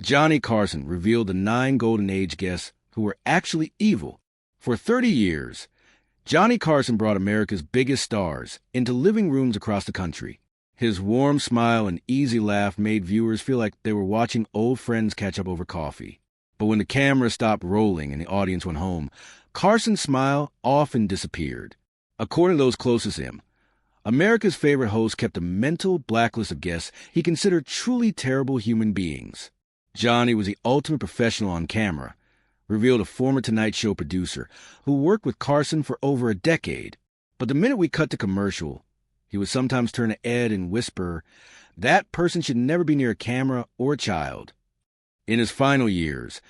Johnny Carson revealed the 9 Golden Age guests who were actually evil. For 30 years, Johnny Carson brought America's biggest stars into living rooms across the country. His warm smile and easy laugh made viewers feel like they were watching old friends catch up over coffee. But when the camera stopped rolling and the audience went home, Carson's smile often disappeared. According to those closest to him, America's favorite host kept a mental blacklist of guests he considered truly terrible human beings. Johnny was the ultimate professional on camera, revealed a former Tonight Show producer who worked with Carson for over a decade. But the minute we cut to commercial, he would sometimes turn to Ed and whisper, "That person should never be near a camera or a child." In his final years,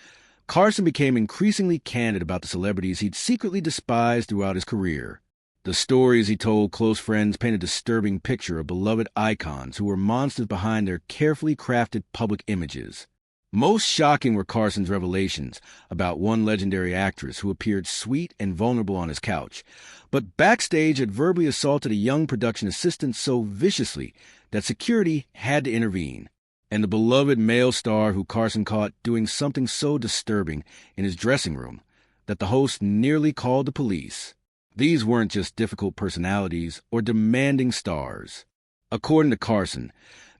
Carson became increasingly candid about the celebrities he'd secretly despised throughout his career. The stories he told close friends painted a disturbing picture of beloved icons who were monsters behind their carefully crafted public images. Most shocking were Carson's revelations about one legendary actress who appeared sweet and vulnerable on his couch, but backstage had verbally assaulted a young production assistant so viciously that security had to intervene. And the beloved male star who Carson caught doing something so disturbing in his dressing room that the host nearly called the police. These weren't just difficult personalities or demanding stars. According to Carson,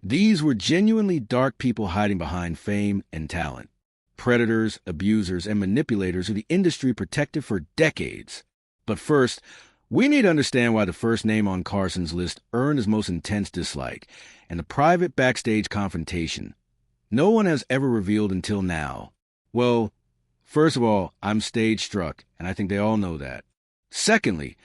these were genuinely dark people hiding behind fame and talent. Predators, abusers, and manipulators who the industry protected for decades. But first, we need to understand why the first name on Carson's list earned his most intense dislike, and the private backstage confrontation no one has ever revealed until now. Well, first of all, I'm stage-struck, and I think they all know that. Secondly,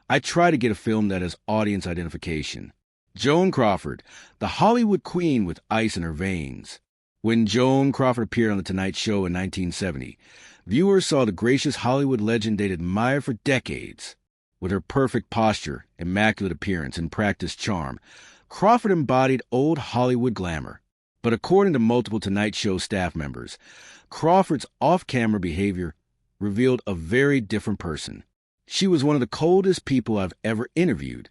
I try to get a film that has audience identification. Joan Crawford, the Hollywood queen with ice in her veins. When Joan Crawford appeared on The Tonight Show in 1970, viewers saw the gracious Hollywood legend they'd admired for decades. With her perfect posture, immaculate appearance, and practiced charm, Crawford embodied old Hollywood glamour. But according to multiple Tonight Show staff members, Crawford's off-camera behavior revealed a very different person. She was one of the coldest people I've ever interviewed,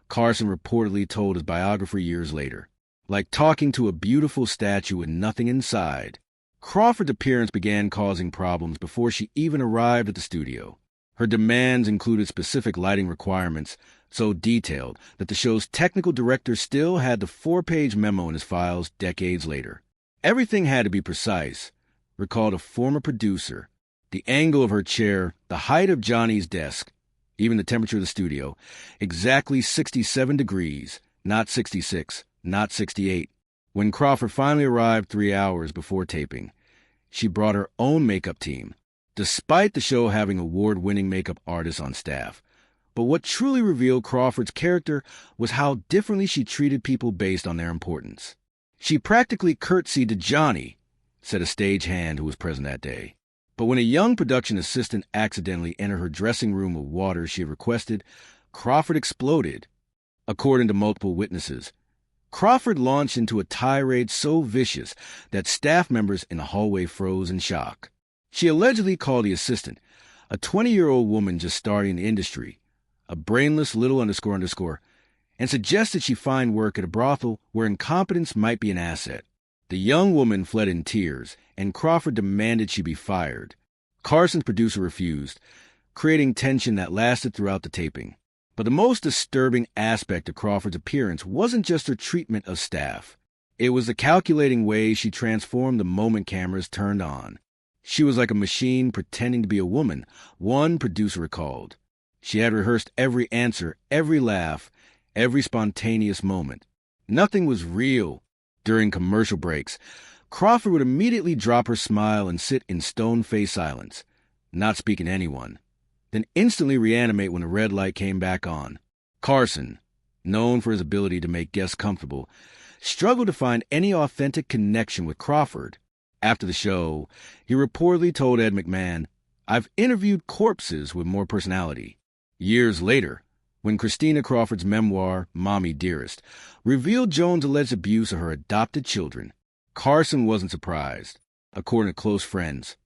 Carson reportedly told his biographer years later. Like talking to a beautiful statue with nothing inside. Crawford's appearance began causing problems before she even arrived at the studio. Her demands included specific lighting requirements, so detailed that the show's technical director still had the 4-page memo in his files decades later. Everything had to be precise, recalled a former producer. The angle of her chair, the height of Johnny's desk, even the temperature of the studio, exactly 67 degrees, not 66, not 68. When Crawford finally arrived 3 hours before taping, she brought her own makeup team, despite the show having award-winning makeup artists on staff. But what truly revealed Crawford's character was how differently she treated people based on their importance. She practically curtsied to Johnny, said a stagehand who was present that day. But when a young production assistant accidentally entered her dressing room with water she had requested, Crawford exploded. According to multiple witnesses, Crawford launched into a tirade so vicious that staff members in the hallway froze in shock. She allegedly called the assistant, a 20-year-old woman just starting in the industry, a brainless little __, and suggested she find work at a brothel where incompetence might be an asset. The young woman fled in tears, and Crawford demanded she be fired. Carson's producer refused, creating tension that lasted throughout the taping. But the most disturbing aspect of Crawford's appearance wasn't just her treatment of staff. It was the calculating way she transformed the moment cameras turned on. She was like a machine pretending to be a woman, one producer recalled. She had rehearsed every answer, every laugh, every spontaneous moment. Nothing was real. During commercial breaks, Crawford would immediately drop her smile and sit in stone-faced silence, not speaking to anyone, then instantly reanimate when the red light came back on. Carson, known for his ability to make guests comfortable, struggled to find any authentic connection with Crawford. After the show, he reportedly told Ed McMahon, "I've interviewed corpses with more personality." Years later, when Christina Crawford's memoir, Mommy Dearest, revealed Joan's alleged abuse of her adopted children, Carson wasn't surprised. According to close friends,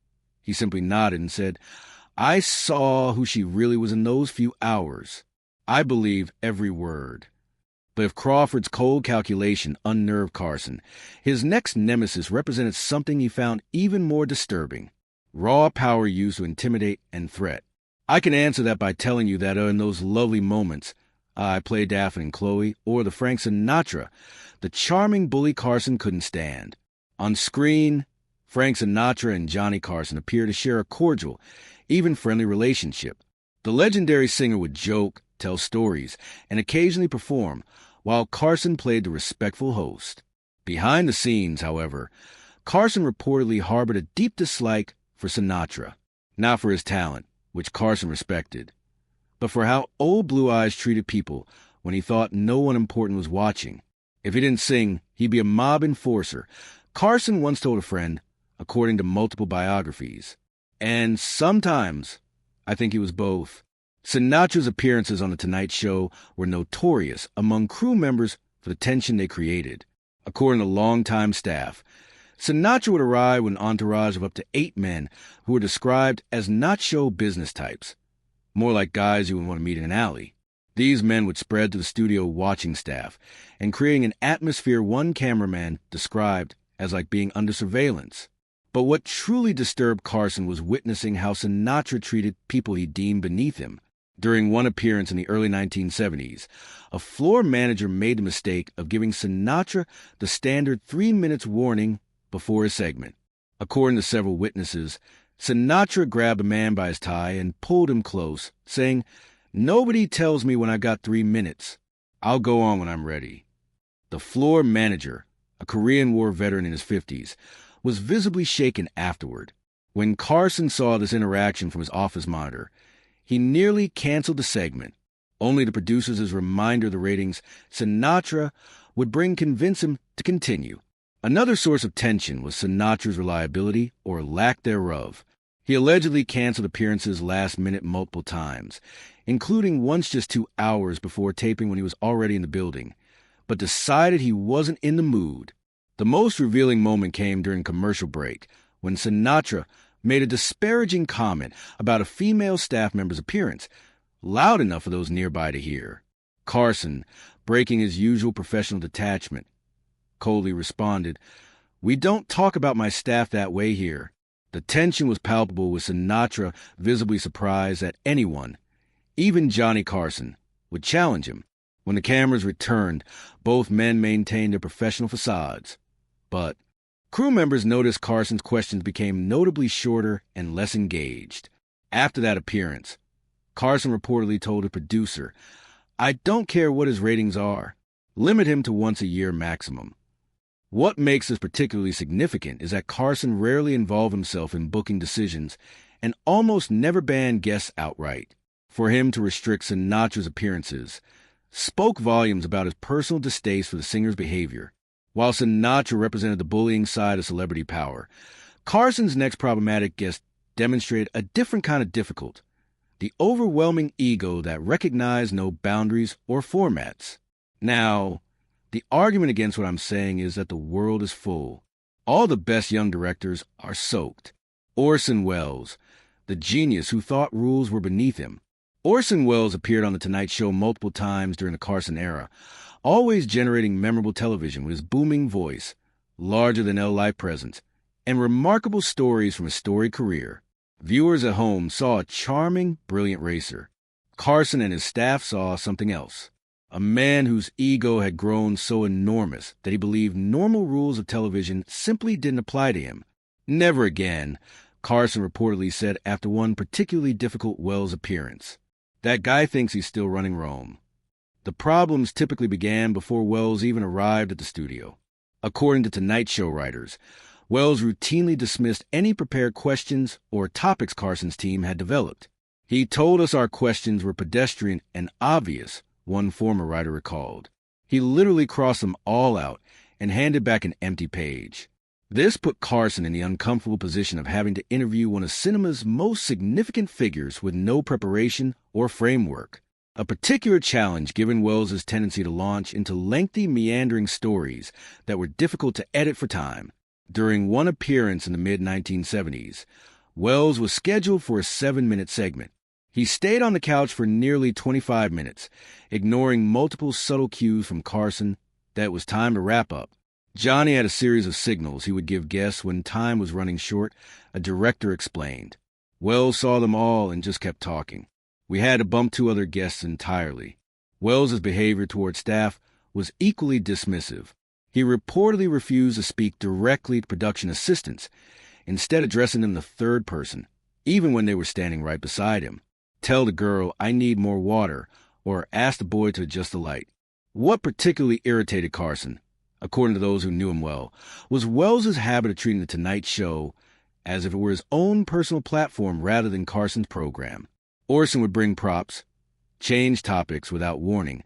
he simply nodded and said, "I saw who she really was in those few hours. I believe every word." But if Crawford's cold calculation unnerved Carson, his next nemesis represented something he found even more disturbing: raw power used to intimidate and threat. I can answer that by telling you that in those lovely moments I played Daphne and Chloe, or the Frank Sinatra, the charming bully Carson couldn't stand. On screen, Frank Sinatra and Johnny Carson appear to share a cordial, even friendly relationship. The legendary singer would joke, tell stories, and occasionally perform, while Carson played the respectful host. Behind the scenes, however, Carson reportedly harbored a deep dislike for Sinatra, not for his talent, which Carson respected, but for how old Blue Eyes treated people when he thought no one important was watching. If he didn't sing, he'd be a mob enforcer, Carson once told a friend, according to multiple biographies. And sometimes, I think he was both. Sinatra's appearances on The Tonight Show were notorious among crew members for the tension they created. According to longtime staff, Sinatra would arrive with an entourage of up to 8 men who were described as not show business types, more like guys you would want to meet in an alley. These men would spread to the studio watching staff and creating an atmosphere one cameraman described as like being under surveillance. But what truly disturbed Carson was witnessing how Sinatra treated people he deemed beneath him. During one appearance in the early 1970s, a floor manager made the mistake of giving Sinatra the standard 3 minutes warning before his segment. According to several witnesses, Sinatra grabbed a man by his tie and pulled him close, saying, "Nobody tells me when I got 3 minutes. I'll go on when I'm ready." The floor manager, a Korean War veteran in his 50s, was visibly shaken afterward. When Carson saw this interaction from his office monitor, he nearly canceled the segment, only the producers' reminder the ratings Sinatra would bring convince him to continue. Another source of tension was Sinatra's reliability, or lack thereof. He allegedly canceled appearances last minute multiple times, including once just 2 hours before taping when he was already in the building, but decided he wasn't in the mood. The most revealing moment came during commercial break, when Sinatra made a disparaging comment about a female staff member's appearance, loud enough for those nearby to hear. Carson, breaking his usual professional detachment, coldly responded, "We don't talk about my staff that way here." The tension was palpable, with Sinatra visibly surprised that anyone, even Johnny Carson, would challenge him. When the cameras returned, both men maintained their professional facades. But crew members noticed Carson's questions became notably shorter and less engaged. After that appearance, Carson reportedly told a producer, "I don't care what his ratings are. Limit him to once a year maximum." What makes this particularly significant is that Carson rarely involved himself in booking decisions and almost never banned guests outright. For him to restrict Sinatra's appearances spoke volumes about his personal distaste for the singer's behavior. While Sinatra represented the bullying side of celebrity power, Carson's next problematic guest demonstrated a different kind of difficult: the overwhelming ego that recognized no boundaries or formats. Now, the argument against what I'm saying is that the world is full. All the best young directors are soaked. Orson Welles, the genius who thought rules were beneath him. Orson Welles appeared on The Tonight Show multiple times during the Carson era, always generating memorable television with his booming voice, larger-than-life presence, and remarkable stories from his storied career. Viewers at home saw a charming, brilliant racer. Carson and his staff saw something else: a man whose ego had grown so enormous that he believed normal rules of television simply didn't apply to him. "Never again," Carson reportedly said after one particularly difficult Welles appearance. "That guy thinks he's still running Rome." The problems typically began before Welles even arrived at the studio. According to Tonight Show writers, Welles routinely dismissed any prepared questions or topics Carson's team had developed. "He told us our questions were pedestrian and obvious," one former writer recalled. "He literally crossed them all out and handed back an empty page." This put Carson in the uncomfortable position of having to interview one of cinema's most significant figures with no preparation or framework. A particular challenge given Welles' tendency to launch into lengthy, meandering stories that were difficult to edit for time. During one appearance in the mid-1970s, Welles was scheduled for a 7-minute segment. He stayed on the couch for nearly 25 minutes, ignoring multiple subtle cues from Carson that it was time to wrap up. Johnny had a series of signals he would give guests when time was running short, a director explained. Wells saw them all and just kept talking. We had to bump 2 other guests entirely. Wells's behavior toward staff was equally dismissive. He reportedly refused to speak directly to production assistants, instead addressing them in the third person, even when they were standing right beside him. Tell the girl, I need more water, or ask the boy to adjust the light. What particularly irritated Carson, according to those who knew him well, was Wells's habit of treating The Tonight Show as if it were his own personal platform rather than Carson's program. Orson would bring props, change topics without warning,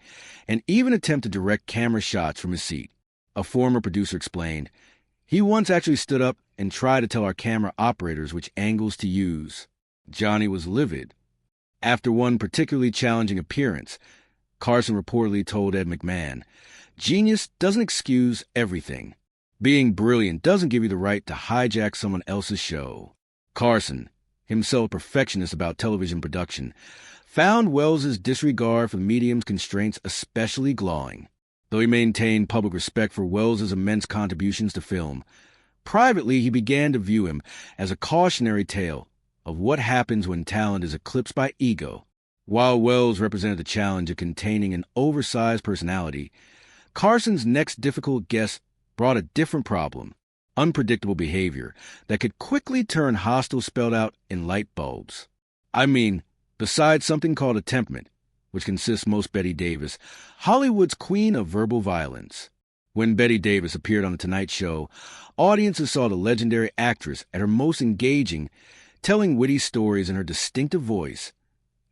and even attempt to direct camera shots from his seat. A former producer explained, he once actually stood up and tried to tell our camera operators which angles to use. Johnny was livid. After one particularly challenging appearance, Carson reportedly told Ed McMahon, genius doesn't excuse everything. Being brilliant doesn't give you the right to hijack someone else's show. Carson, himself a perfectionist about television production, found Wells's disregard for the medium's constraints especially galling. Though he maintained public respect for Wells's immense contributions to film, privately he began to view him as a cautionary tale of what happens when talent is eclipsed by ego. While Wells represented the challenge of containing an oversized personality, Carson's next difficult guest brought a different problem, unpredictable behavior that could quickly turn hostile spelled out in light bulbs. I mean, besides something called a temperament, which consists most Bette Davis, Hollywood's queen of verbal violence. When Bette Davis appeared on The Tonight Show, audiences saw the legendary actress at her most engaging, telling witty stories in her distinctive voice,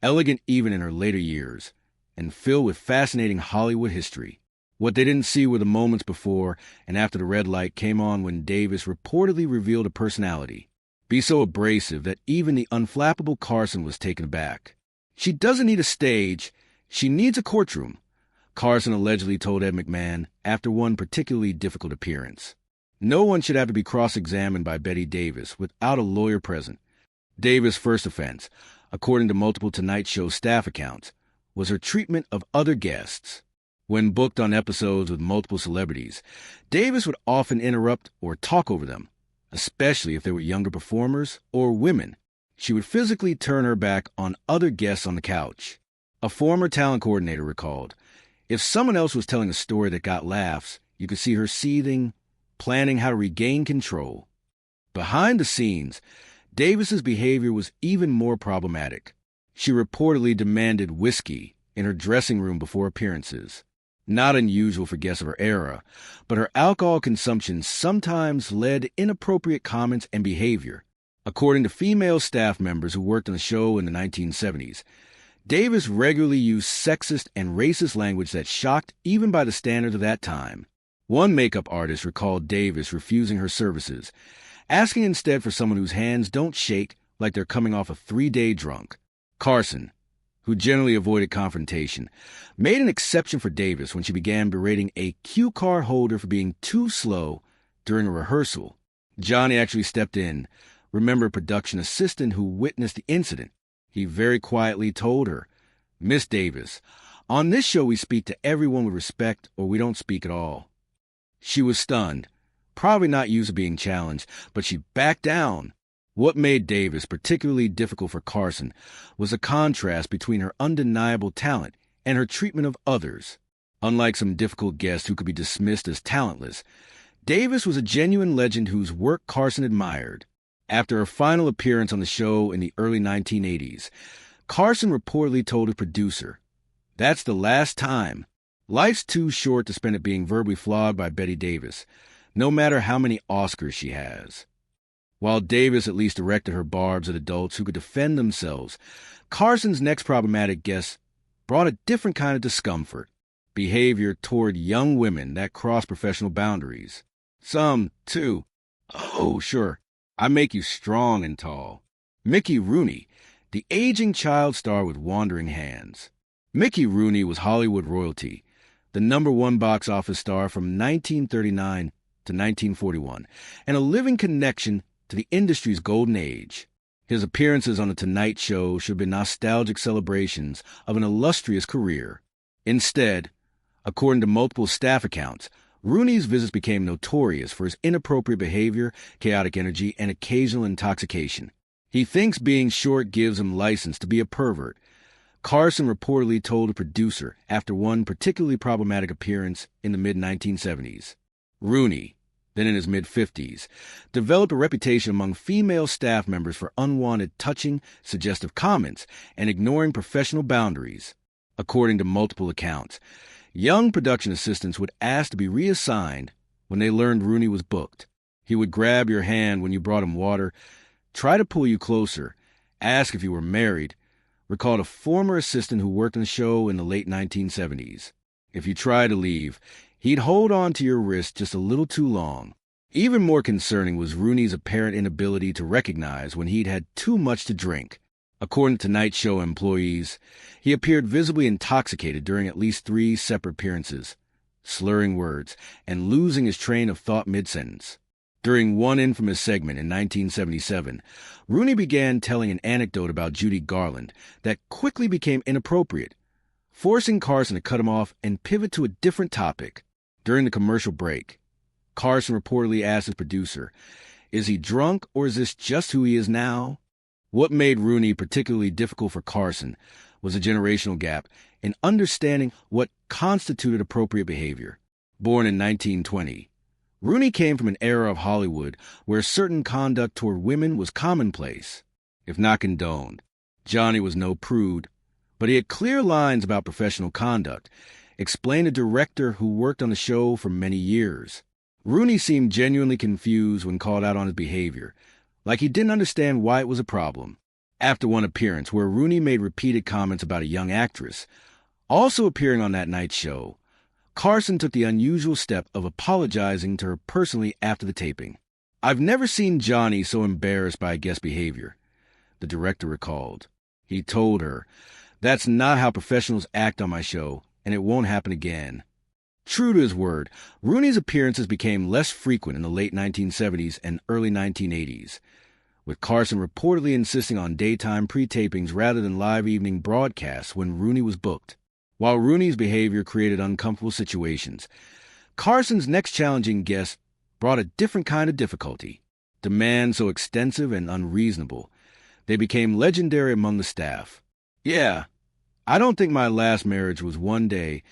elegant even in her later years, and filled with fascinating Hollywood history. What they didn't see were the moments before and after the red light came on when Davis reportedly revealed a personality, be so abrasive that even the unflappable Carson was taken aback. She doesn't need a stage, she needs a courtroom, Carson allegedly told Ed McMahon after one particularly difficult appearance. No one should have to be cross-examined by Bette Davis without a lawyer present. Davis' first offense, according to multiple Tonight Show staff accounts, was her treatment of other guests. When booked on episodes with multiple celebrities, Davis would often interrupt or talk over them, especially if they were younger performers or women. She would physically turn her back on other guests on the couch. A former talent coordinator recalled, if someone else was telling a story that got laughs, you could see her seething, planning how to regain control. Behind the scenes, Davis's behavior was even more problematic. She reportedly demanded whiskey in her dressing room before appearances. Not unusual for guests of her era, but her alcohol consumption sometimes led to inappropriate comments and behavior. According to female staff members who worked on the show in the 1970s, Davis regularly used sexist and racist language that shocked even by the standards of that time. One makeup artist recalled Davis refusing her services, asking instead for someone whose hands don't shake like they're coming off a 3-day drunk. Carson, who generally avoided confrontation, made an exception for Davis when she began berating a cue card holder for being too slow during a rehearsal. Johnny actually stepped in, remember production assistant who witnessed the incident. He very quietly told her, Miss Davis, on this show we speak to everyone with respect or we don't speak at all. She was stunned, probably not used to being challenged, but she backed down. What made Davis particularly difficult for Carson was a contrast between her undeniable talent and her treatment of others. Unlike some difficult guests who could be dismissed as talentless, Davis was a genuine legend whose work Carson admired. After her final appearance on the show in the early 1980s, Carson reportedly told a producer, "That's the last time. Life's too short to spend it being verbally flogged by Bette Davis, no matter how many Oscars she has." While Davis at least directed her barbs at adults who could defend themselves, Carson's next problematic guest brought a different kind of discomfort, behavior toward young women that crossed professional boundaries. Some, too. Oh, sure, I make you strong and tall. Mickey Rooney, the aging child star with wandering hands. Mickey Rooney was Hollywood royalty, the #1 box office star from 1939 to 1941, and a living connection to the industry's golden age. His appearances on The Tonight Show should have been nostalgic celebrations of an illustrious career. Instead, according to multiple staff accounts, Rooney's visits became notorious for his inappropriate behavior, chaotic energy, and occasional intoxication. He thinks being short gives him license to be a pervert. Carson reportedly told a producer after one particularly problematic appearance in the mid-1970s. Rooney, then in his mid-50s, developed a reputation among female staff members for unwanted touching, suggestive comments and ignoring professional boundaries. According to multiple accounts, young production assistants would ask to be reassigned when they learned Rooney was booked. He would grab your hand when you brought him water, try to pull you closer, ask if you were married, recalled a former assistant who worked on the show in the late 1970s. If you tried to leave, he'd hold on to your wrist just a little too long. Even more concerning was Rooney's apparent inability to recognize when he'd had too much to drink. According to Tonight Show employees, he appeared visibly intoxicated during at least 3 separate appearances, slurring words and losing his train of thought mid-sentence. During one infamous segment in 1977, Rooney began telling an anecdote about Judy Garland that quickly became inappropriate, forcing Carson to cut him off and pivot to a different topic. During the commercial break, Carson reportedly asked his producer, "Is he drunk or is this just who he is now?" What made Rooney particularly difficult for Carson was a generational gap in understanding what constituted appropriate behavior. Born in 1920, Rooney came from an era of Hollywood where certain conduct toward women was commonplace, if not condoned. Johnny was no prude, but he had clear lines about professional conduct, explained a director who worked on the show for many years. Rooney seemed genuinely confused when called out on his behavior, like he didn't understand why it was a problem. After one appearance where Rooney made repeated comments about a young actress, also appearing on that night's show, Carson took the unusual step of apologizing to her personally after the taping. "I've never seen Johnny so embarrassed by a guest's behavior," the director recalled. He told her, "That's not how professionals act on my show, and it won't happen again." True to his word, Rooney's appearances became less frequent in the late 1970s and early 1980s, with Carson reportedly insisting on daytime pre-tapings rather than live evening broadcasts when Rooney was booked. While Rooney's behavior created uncomfortable situations, Carson's next challenging guest brought a different kind of difficulty. Demands so extensive and unreasonable, they became legendary among the staff. "Yeah, I don't think my last marriage was one day,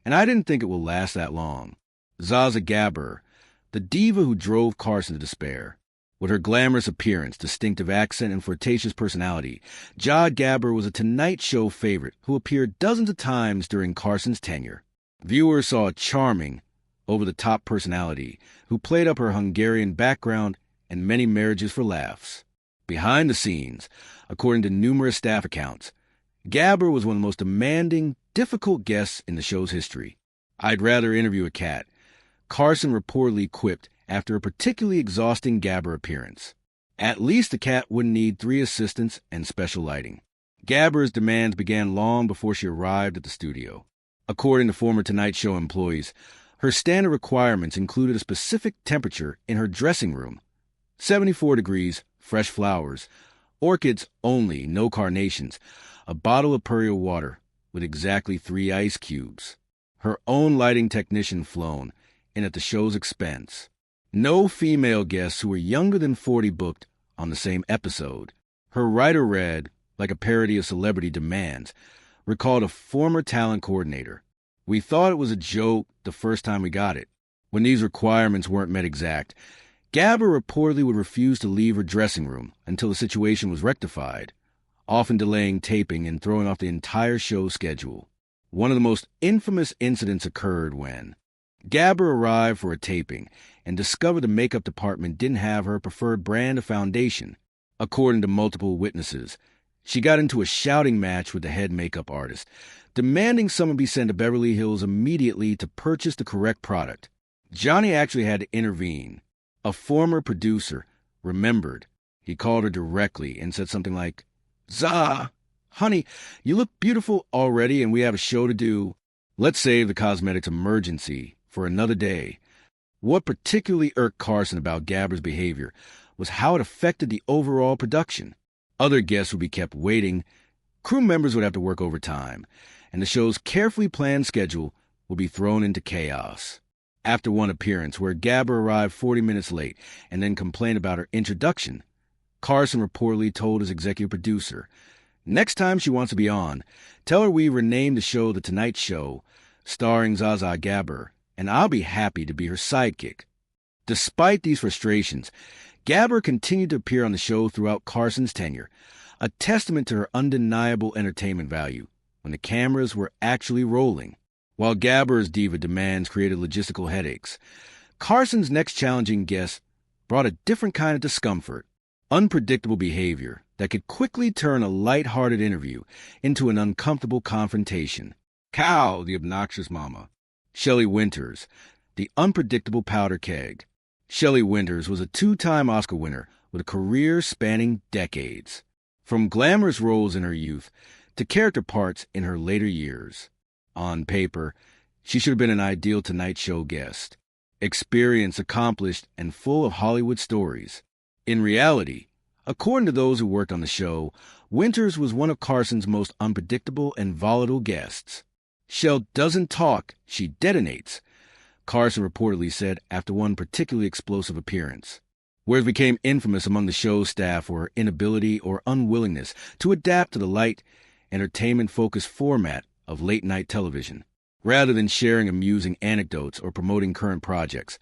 and I didn't think it will last that long." Zaza Gabor, the diva who drove Carson to despair. With her glamorous appearance, distinctive accent, and flirtatious personality, Zsa Gabor was a Tonight Show favorite who appeared dozens of times during Carson's tenure. Viewers saw a charming, over-the-top personality who played up her Hungarian background and many marriages for laughs. Behind the scenes, according to numerous staff accounts, Gabor was one of the most demanding, difficult guests in the show's history. "I'd rather interview a cat," Carson reportedly quipped after a particularly exhausting Gabor appearance. At least the cat wouldn't need 3 assistants and special lighting. Gabor's demands began long before she arrived at the studio. According to former Tonight Show employees, her standard requirements included a specific temperature in her dressing room, 74 degrees, fresh flowers, orchids only, no carnations, a bottle of Purell water with exactly 3 ice cubes, her own lighting technician flown in at the show's expense. No female guests who were younger than 40 booked on the same episode. Her writer read, like a parody of Celebrity Demands, recalled a former talent coordinator. "We thought it was a joke the first time we got it." When these requirements weren't met exact, Gabor reportedly would refuse to leave her dressing room until the situation was rectified, often delaying taping and throwing off the entire show schedule. One of the most infamous incidents occurred when Gabor arrived for a taping and discovered the makeup department didn't have her preferred brand of foundation. According to multiple witnesses, she got into a shouting match with the head makeup artist, demanding someone be sent to Beverly Hills immediately to purchase the correct product. Johnny actually had to intervene. A former producer remembered. He called her directly and said something like, "Za, honey, you look beautiful already and we have a show to do. Let's save the cosmetics emergency for another day." What particularly irked Carson about Gabor's behavior was how it affected the overall production. Other guests would be kept waiting, crew members would have to work overtime, and the show's carefully planned schedule would be thrown into chaos. After one appearance where Gabber arrived 40 minutes late and then complained about her introduction, Carson reportedly told his executive producer, "Next time she wants to be on, tell her we renamed the show The Tonight Show, starring Zsa Gabber, and I'll be happy to be her sidekick." Despite these frustrations, Gabber continued to appear on the show throughout Carson's tenure, a testament to her undeniable entertainment value when the cameras were actually rolling. While Gabber's diva demands created logistical headaches, Carson's next challenging guest brought a different kind of discomfort, unpredictable behavior that could quickly turn a light-hearted interview into an uncomfortable confrontation. Cow, the obnoxious mama. Shelley Winters, the unpredictable powder keg. Shelley Winters was a two-time Oscar winner with a career spanning decades, from glamorous roles in her youth to character parts in her later years. On paper, she should have been an ideal Tonight Show guest. Experienced, accomplished, and full of Hollywood stories. In reality, according to those who worked on the show, Winters was one of Carson's most unpredictable and volatile guests. "Shell doesn't talk, she detonates," Carson reportedly said after one particularly explosive appearance. Winters became infamous among the show staff for her inability or unwillingness to adapt to the light, entertainment-focused format of late-night television. Rather than sharing amusing anecdotes or promoting current projects,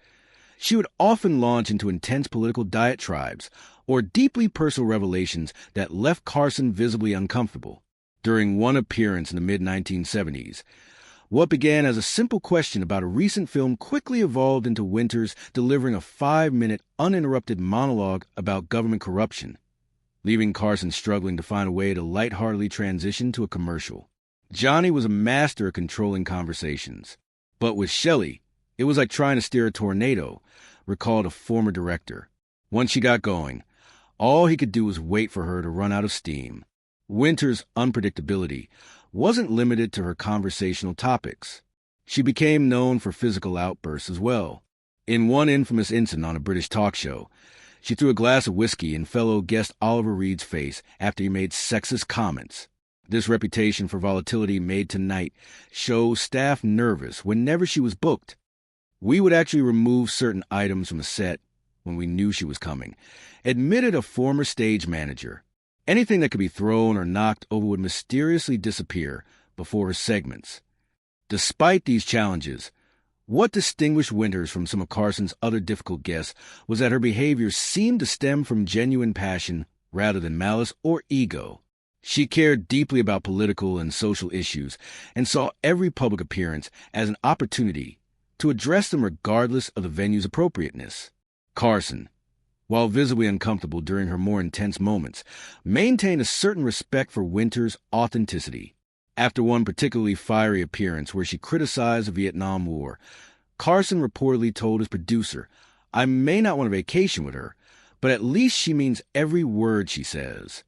she would often launch into intense political diatribes or deeply personal revelations that left Carson visibly uncomfortable. During one appearance in the mid-1970s, what began as a simple question about a recent film quickly evolved into Winters delivering a 5-minute uninterrupted monologue about government corruption, leaving Carson struggling to find a way to lightheartedly transition to a commercial. Johnny was a master at controlling conversations. But with Shelley, it was like trying to steer a tornado, recalled a former director. Once she got going, all he could do was wait for her to run out of steam. Winters' unpredictability wasn't limited to her conversational topics. She became known for physical outbursts as well. In one infamous incident on a British talk show, she threw a glass of whiskey in fellow guest Oliver Reed's face after he made sexist comments. This reputation for volatility made Tonight Show staff nervous whenever she was booked. "We would actually remove certain items from a set when we knew she was coming," admitted a former stage manager. Anything that could be thrown or knocked over would mysteriously disappear before her segments. Despite these challenges, what distinguished Winters from some of Carson's other difficult guests was that her behavior seemed to stem from genuine passion rather than malice or ego. She cared deeply about political and social issues and saw every public appearance as an opportunity to address them regardless of the venue's appropriateness. Carson, while visibly uncomfortable during her more intense moments, maintained a certain respect for Winters' authenticity. After one particularly fiery appearance where she criticized the Vietnam War, Carson reportedly told his producer, "I may not want a vacation with her, but at least she means every word she says."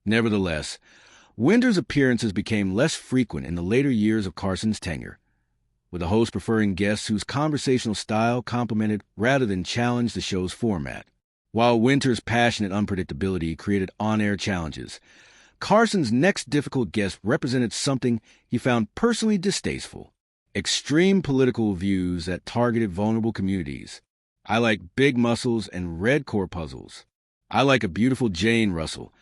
Nevertheless, Winters' appearances became less frequent in the later years of Carson's tenure, with the host preferring guests whose conversational style complemented rather than challenged the show's format. While Winters' passionate unpredictability created on-air challenges, Carson's next difficult guest represented something he found personally distasteful: extreme political views that targeted vulnerable communities. "I like big muscles and red corpuscles. I like a beautiful Jane Russell,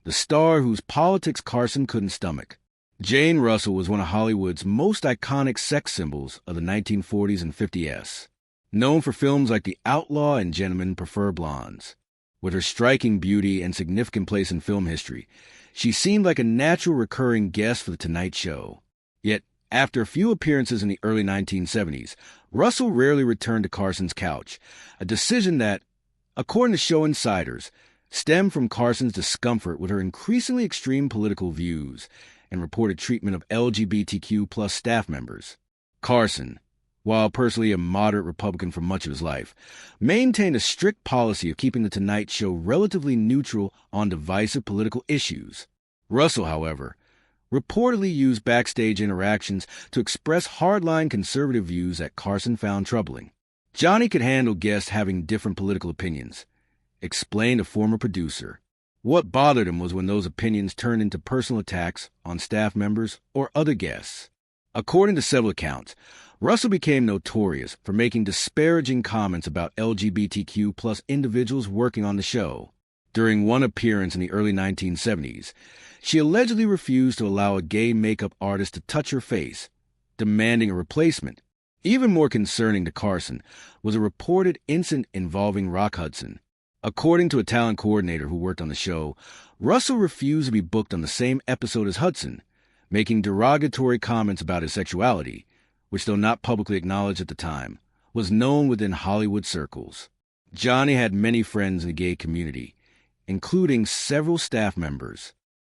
the star whose politics Carson couldn't stomach." Jane Russell was one of Hollywood's most iconic sex symbols of the 1940s and 50s. Known for films like The Outlaw and Gentlemen Prefer Blondes. With her striking beauty and significant place in film history, she seemed like a natural recurring guest for The Tonight Show. Yet, after a few appearances in the early 1970s, Russell rarely returned to Carson's couch, a decision that, according to show insiders, stemmed from Carson's discomfort with her increasingly extreme political views and reported treatment of LGBTQ+ staff members. Carson, while personally a moderate Republican for much of his life, maintained a strict policy of keeping The Tonight Show relatively neutral on divisive political issues. Russell, however, reportedly used backstage interactions to express hardline conservative views that Carson found troubling. "Johnny could handle guests having different political opinions," explained a former producer. What bothered him was when those opinions turned into personal attacks on staff members or other guests. According to several accounts, Russell became notorious for making disparaging comments about LGBTQ plus individuals working on the show. During one appearance in the early 1970s, she allegedly refused to allow a gay makeup artist to touch her face, demanding a replacement. Even more concerning to Carson was a reported incident involving Rock Hudson. According to a talent coordinator who worked on the show, Russell refused to be booked on the same episode as Hudson, making derogatory comments about his sexuality, which, though not publicly acknowledged at the time, was known within Hollywood circles. Johnny had many friends in the gay community, including several staff members.